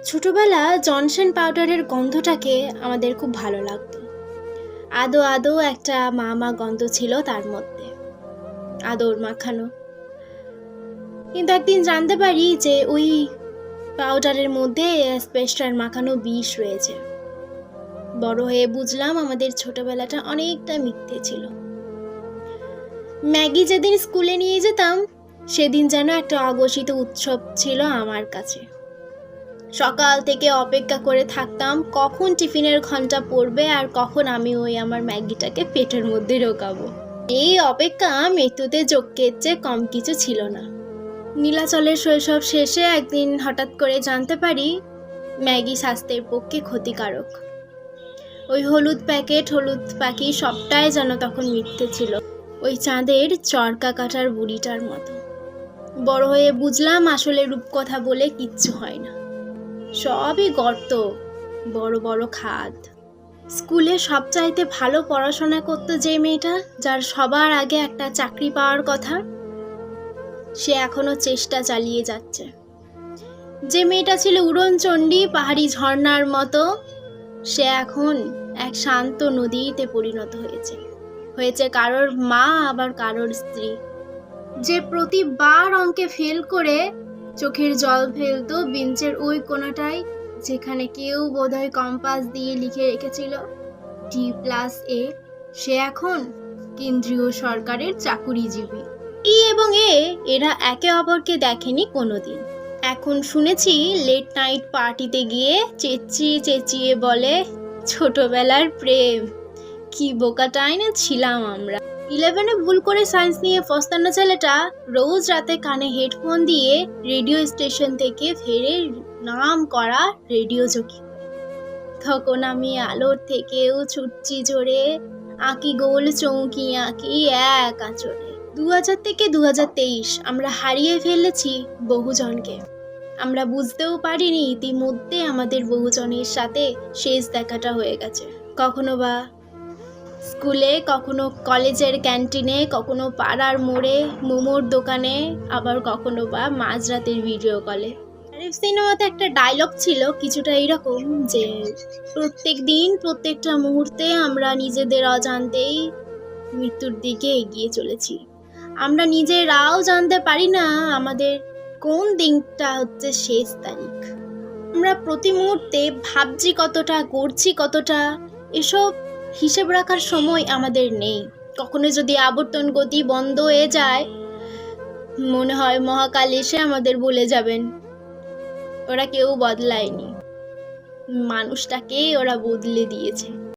ছোটবেলা জনসন পাউডারের গন্ধটাকে আমাদের খুব ভালো লাগতো। আদো আদো একটা মা গন্ধ ছিল তার মধ্যে, আদর মাখানো। কিন্তু একদিন জানতে পারি যে ওই পাউডারের মধ্যে অ্যাসবেস্টস মাখানো বিষ রয়েছে। বড় হয়ে বুঝলাম আমাদের ছোটবেলাটা অনেকটা মিথ্যে ছিল। ম্যাগি যেদিন স্কুলে নিয়ে যেতাম সেদিন যেন একটা অঘোষিত উৎসব ছিল আমার কাছে। সকাল থেকে অপেক্ষা করে থাকতাম কখন টিফিনের ঘন্টা পড়বে আর কখন আমি ওই আমার ম্যাগিটাকে পেটের মধ্যে ঢোকাবো। এই অপেক্ষা মৃত্যুতে যজ্ঞের চেয়ে কম কিছু ছিল না। নীলাচলের শৈশব শেষে একদিন হঠাৎ করে জানতে পারি ম্যাগি স্বাস্থ্যের পক্ষে ক্ষতিকারক। ওই হলুদ প্যাকেট, হলুদ পাখি সবটাই যেন তখন মিথ্যে ছিল, ওই চাঁদের চরকা কাটার বুড়িটার মতো। বড় হয়ে বুঝলাম আসলে রূপকথা বলে কিচ্ছু হয় না, সবই গর্ত, বড় বড় খাদ। স্কুলে সবচাইতে ভালো পড়াশোনা করতো যে মেয়েটা, যার সবার আগে একটা চাকরি পাওয়ার কথা, সে এখনো চেষ্টা চালিয়ে যাচ্ছে। যে মেয়েটা ছিল উড়নচণ্ডী, পাহাড়ি ঝর্ণার মতো, সে এখন এক শান্ত নদীতে পরিণত হয়েছে কারোর মা, আবার কারোর স্ত্রী। যে প্রতিবার অঙ্কে ফেল করে চোখের জল ফেলতো বেঞ্চের ওই কোণাটায়, যেখানে কেউ বোধহয় কম্পাস দিয়ে লিখে রেখেছিল D+A, সে এখন কেন্দ্রীয় সরকারের চাকুরিজীবী। এবং এরা একে অপরকে দেখেনি কোনোদিন। এখন শুনেছি লেট নাইট পার্টিতে গিয়ে চেঁচিয়ে চেঁচিয়ে বলে ছোটবেলার প্রেম। কি বোকাটাই না ছিলাম আমরা। 11-এ ভুল করে সায়েন্স নিয়ে ফস্তানো ছেলেটা রোজ রাতে কানে হেডফোন দিয়ে রেডিও স্টেশন থেকে ফেরে নাম করা রেডিও জকি। তখন আমি আলোর থেকেও ছুটছি জোরে, আঁকি গোল চৌকি আঁকি এক আঁচড়ে। 2000 থেকে 2023 আমরা হারিয়ে ফেলেছি বহুজনকে। আমরা বুঝতেও পারিনি ইতিমধ্যে আমাদের বহুজনের সাথে শেষ দেখাটা হয়ে গেছে। কখনো বা স্কুলে, কখনো কলেজের ক্যান্টিনে, কখনো পাড়ার মোড়ে মোমোর দোকানে, আবার কখনো বা মাঝরাতের ভিডিও কলে। আরিফ সিনেমাতে একটা ডায়লগ ছিল কিছুটা এইরকম যে প্রত্যেক দিন প্রত্যেকটা মুহূর্তে আমরা নিজেদের অজান্তেই মৃত্যুর দিকে এগিয়ে চলেছি। আমরা নিজেরাও জানতে পারি না আমাদের কোন দিনটা হচ্ছে শেষ তারিখ। আমরা প্রতি মুহূর্তে ভাবছি কতটা, করছি কতটা, এসব হিসেব রাখার সময় আমাদের নেই। কখনো যদি আবর্তন গতি বন্ধ হয়ে যায়, মনে হয় মহাকাল এসে আমাদের বলে যাবেন ওরা কেউ বদলায়নি, মানুষটাকে ওরা বদলে দিয়েছে।